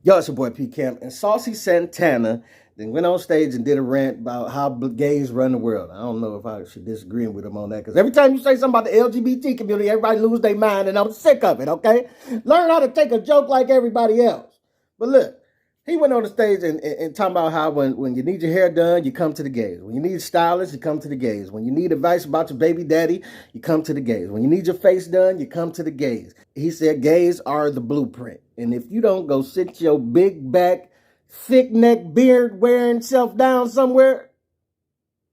Yo, it's your boy p.camp, and Saucy Santana then went on stage and did a rant about how gays run the world. I don't know if I should disagree with him on that, because every time you say something about the LGBT community, everybody lose their mind, and I'm sick of it, okay? Learn how to take a joke like everybody else. But look, he went on the stage and talking about how when you need your hair done, you come to the gays. When you need a stylist, you come to the gays. When you need advice about your baby daddy, you come to the gays. When you need your face done, you come to the gays. He said gays are the blueprint. And if you don't go sit your big back, thick neck, beard wearing self down somewhere,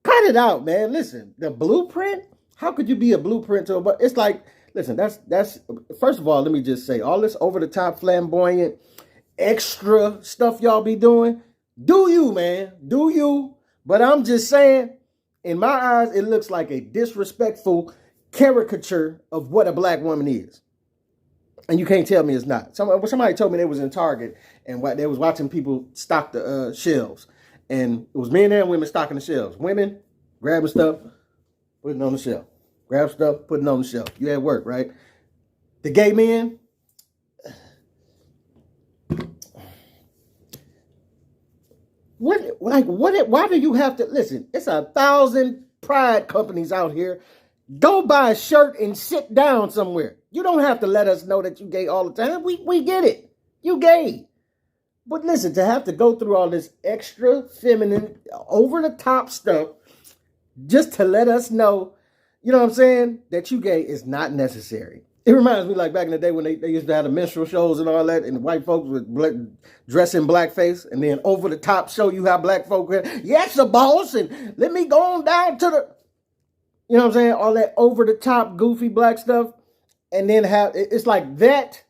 cut it out, man. Listen, the blueprint? How could you be a blueprint to a... But it's like, listen, that's first of all, let me just say, all this over-the-top flamboyant extra stuff y'all be doing, do you, man, do you? But I'm just saying, in my eyes, it looks like a disrespectful caricature of what a black woman is. And you can't tell me it's not. Somebody told me they was in Target and they was watching people stock the shelves. And it was men and women stocking the shelves. Women grabbing stuff, putting it on the shelf. Grab stuff, putting it on the shelf. You at work, right? The gay men, why do you have to, listen, it's 1,000 pride companies out here. Go buy a shirt and sit down somewhere. You don't have to let us know that you gay all the time. We get it. You gay. But listen, to have to go through all this extra feminine, over-the-top stuff just to let us know, you know what I'm saying, that you gay is not necessary. It reminds me like back in the day when they used to have the minstrel shows and all that, and the white folks would dress in blackface and then over the top show you how black folk are. Yes, the boss, and let me go on down to the, you know what I'm saying, all that over the top goofy black stuff, and then have, it's like that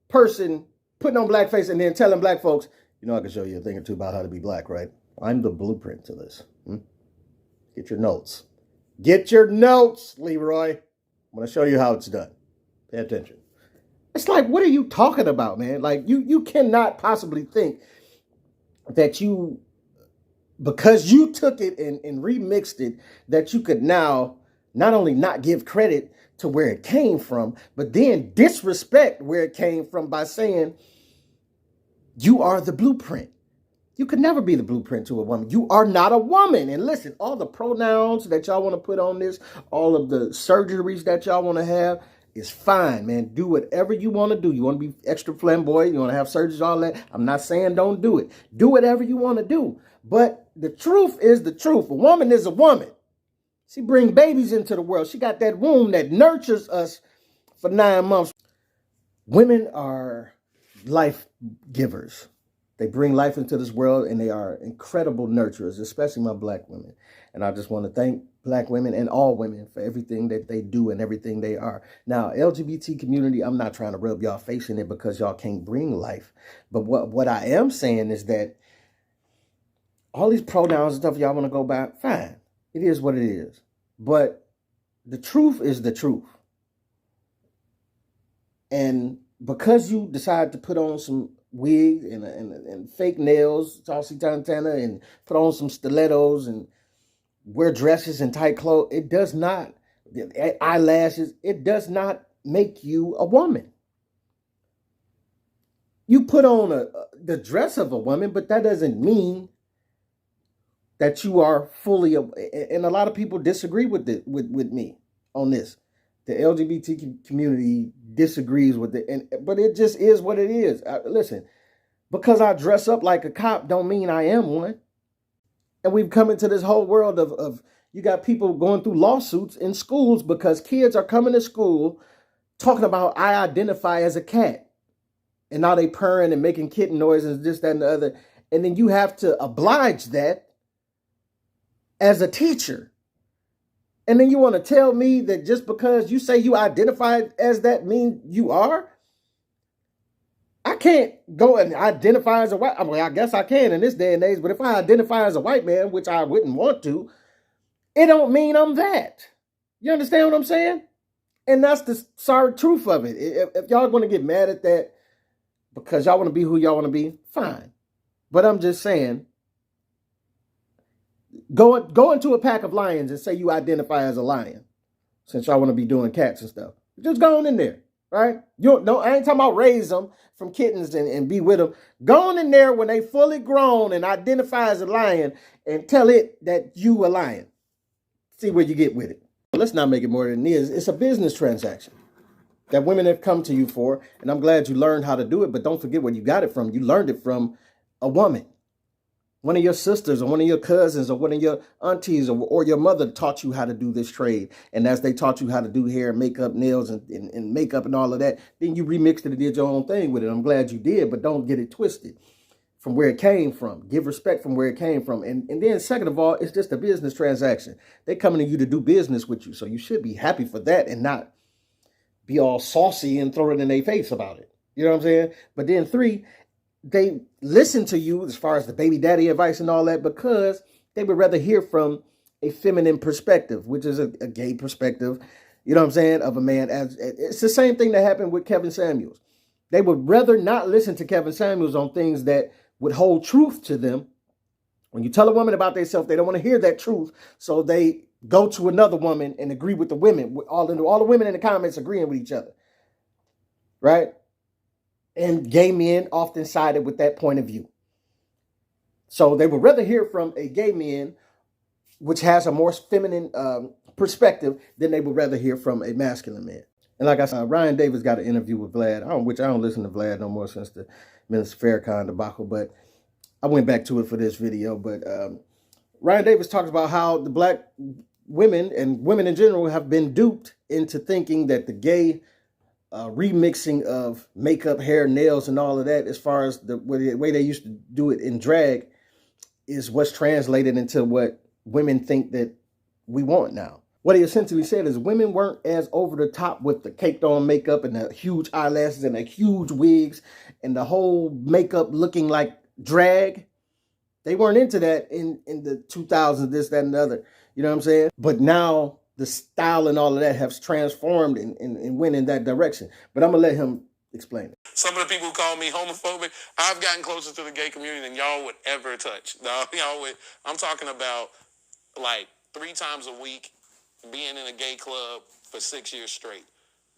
person putting on blackface and then telling black folks, you know, I can show you a thing or two about how to be black, right? I'm the blueprint to this. Get your notes. Get your notes, Leroy. I'm going to show you how it's done. Pay attention. It's like, what are you talking about, man? Like, you cannot possibly think that you, because you took it and remixed it, that you could now not only not give credit to where it came from, but then disrespect where it came from by saying you are the blueprint. You could never be the blueprint to a woman. You are not a woman. And listen, all the pronouns that y'all want to put on this, all of the surgeries that y'all want to have, it's fine, man. Do whatever you want to do. You want to be extra flamboyant, you want to have surgeries, all that. I'm not saying don't do it. Do whatever you want to do. But the truth is the truth. A woman is a woman. She brings babies into the world. She got that womb that nurtures us for 9 months. Women are life givers. They bring life into this world, and they are incredible nurturers, especially my black women. And I just want to thank black women and all women for everything that they do and everything they are. Now, LGBT community, I'm not trying to rub y'all face in it because y'all can't bring life. But what I am saying is that all these pronouns and stuff y'all want to go by, fine. It is what it is. But the truth is the truth. And because you decide to put on some wigs and fake nails, Saucy Santana, and put on some stilettos and wear dresses and tight clothes, it does not, eyelashes, it does not make you a woman. You put on the dress of a woman, but that doesn't mean that you are fully, and a lot of people disagree with me on this. The LGBT community disagrees with it, but it just is what it is. Listen, because I dress up like a cop don't mean I am one. And we've come into this whole world of you got people going through lawsuits in schools because kids are coming to school talking about I identify as a cat. And now they purring and making kitten noises, this, that, and the other. And then you have to oblige that as a teacher. And then you want to tell me that just because you say you identify as that means you are? I can't go and identify as a white, I mean, I guess I can in this day and age, but if I identify as a white man, which I wouldn't want to, it don't mean I'm that. You understand what I'm saying? And that's the sorry truth of it. If y'all want to get mad at that because y'all want to be who y'all want to be, fine. But I'm just saying, go into a pack of lions and say you identify as a lion, since y'all want to be doing cats and stuff. Just go on in there. right? You don't, no, I ain't talking about raise them from kittens and be with them. Go on in there when they fully grown and identify as a lion and tell it that you a lion. See where you get with it. Let's not make it more than it is. It's a business transaction that women have come to you for, and I'm glad you learned how to do it, but don't forget where you got it from. You learned it from a woman. One of your sisters or one of your cousins or one of your aunties or your mother taught you how to do this trade. And as they taught you how to do hair, makeup, nails, and makeup and all of that, then you remixed it and did your own thing with it. I'm glad you did, but don't get it twisted from where it came from. Give respect from where it came from. And then second of all, it's just a business transaction. They're coming to you to do business with you. So you should be happy for that and not be all saucy and throw it in their face about it. You know what I'm saying? But then three, they listen to you as far as the baby daddy advice and all that because they would rather hear from a feminine perspective, which is a gay perspective, you know what I'm saying, of a man. As it's the same thing that happened with Kevin Samuels. They would rather not listen to Kevin Samuels on things that would hold truth to them. When you tell a woman about themselves, they don't want to hear that truth, so they go to another woman and agree with the women. All the women in the comments agreeing with each other, right? And gay men often sided with that point of view. So they would rather hear from a gay man, which has a more feminine perspective, than they would rather hear from a masculine man. And like I said, Ryan Davis got an interview with Vlad, which I don't listen to Vlad no more since the Minister Farrakhan debacle, but I went back to it for this video. But Ryan Davis talks about how the black women and women in general have been duped into thinking that the gay remixing of makeup, hair, nails, and all of that, as far as the way they used to do it in drag, is what's translated into what women think that we want now. What he essentially said is women weren't as over the top with the caked on makeup and the huge eyelashes and the huge wigs and the whole makeup looking like drag. They weren't into that in the 2000s, this, that, and the other. You know what I'm saying? But now the style and all of that has transformed and went in that direction. But I'm going to let him explain it. Some of the people who call me homophobic, I've gotten closer to the gay community than y'all would ever touch. No, I'm talking about like 3 times a week being in a gay club for 6 years straight,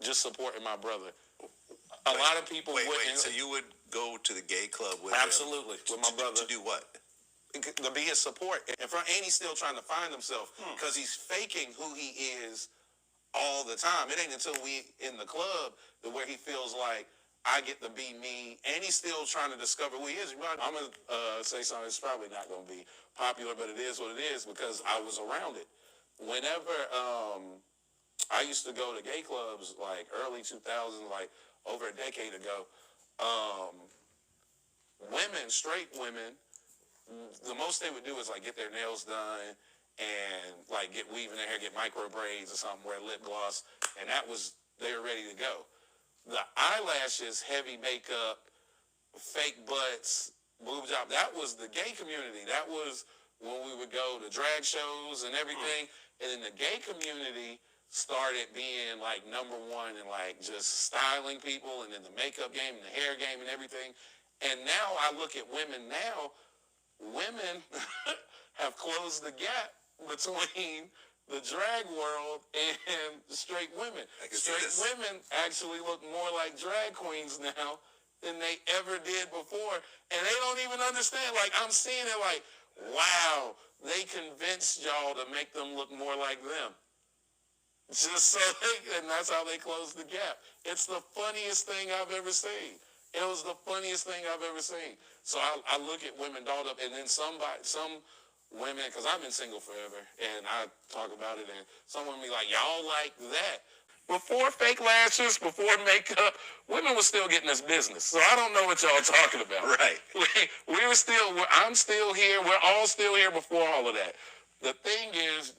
just supporting my brother. A lot of people wouldn't. So you would go to the gay club with Absolutely, with my brother. To do what? To be his support. And he's still trying to find himself because he's faking who he is all the time. It ain't until we in the club where he feels like I get to be me, and he's still trying to discover who he is. I'm going to say something that's probably not going to be popular, but it is what it is because I was around it. Whenever I used to go to gay clubs like early 2000s, like over a decade ago, women, straight women, the most they would do is like get their nails done and like get weave in their hair, get micro braids or something, wear lip gloss, and they were ready to go. The eyelashes, heavy makeup, fake butts, boob job, that was the gay community. That was when we would go to drag shows and everything. And then the gay community started being like number one and like just styling people and then the makeup game and the hair game and everything. And now I look at women now, women have closed the gap between the drag world and straight women. Straight women actually look more like drag queens now than they ever did before. And they don't even understand. Like, I'm seeing it like, wow, they convinced y'all to make them look more like them. Just so and that's how they closed the gap. It's the funniest thing I've ever seen. It was the funniest thing I've ever seen. So I look at women dolled up, and then some women, because I've been single forever, and I talk about it, and some women be like, y'all like that. Before fake lashes, before makeup, women were still getting this business. So I don't know what y'all talking about. Right. I'm still here. We're all still here before all of that. The thing is,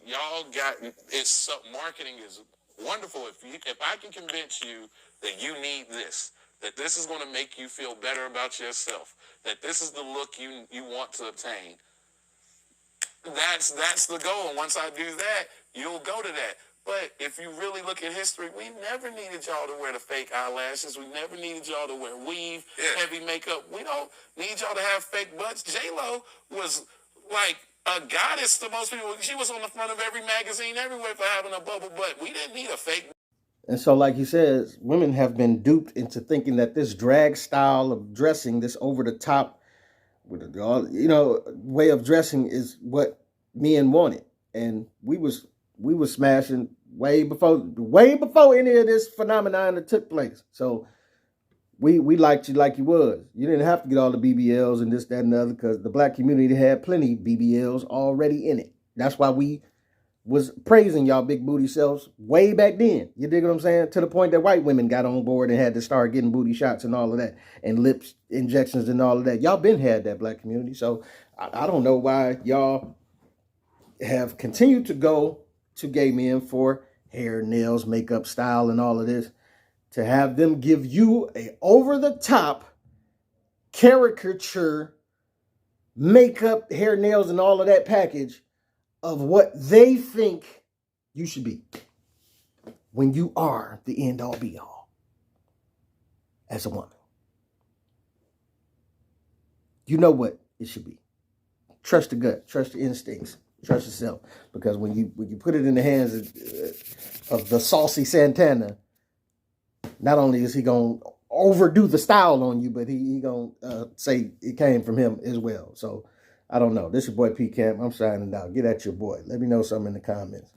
marketing is wonderful. If I can convince you that you need this, that this is going to make you feel better about yourself, that this is the look you want to obtain, that's the goal. And once I do that, you'll go to that. But if you really look at history, we never needed y'all to wear the fake eyelashes. We never needed y'all to wear weave, heavy makeup. We don't need y'all to have fake butts. J-Lo was like a goddess to most people. She was on the front of every magazine everywhere for having a bubble butt. We didn't need a fake. And so, like he says, women have been duped into thinking that this drag style of dressing, this over the top, with all way of dressing, is what men wanted, and we was smashing way before any of this phenomenon that took place. So we liked you like you was. You didn't have to get all the BBLs and this, that, and the other, because the black community had plenty BBLs already in it. That's why we was praising y'all big booty selves way back then. You dig what I'm saying? To the point that white women got on board and had to start getting booty shots and all of that, and lip injections and all of that. Y'all been had that, black community. So I don't know why y'all have continued to go to gay men for hair, nails, makeup, style, and all of this, to have them give you a over-the-top caricature, makeup, hair, nails, and all of that package of what they think you should be, when you are the end-all be-all as a woman. You know what it should be. Trust the gut, trust the instincts, trust yourself. Because when you put it in the hands of the Saucy Santana, not only is he going to overdo the style on you, but he going to say it came from him as well. So, I don't know. This is your boy P.camp. I'm signing out. Get at your boy. Let me know something in the comments.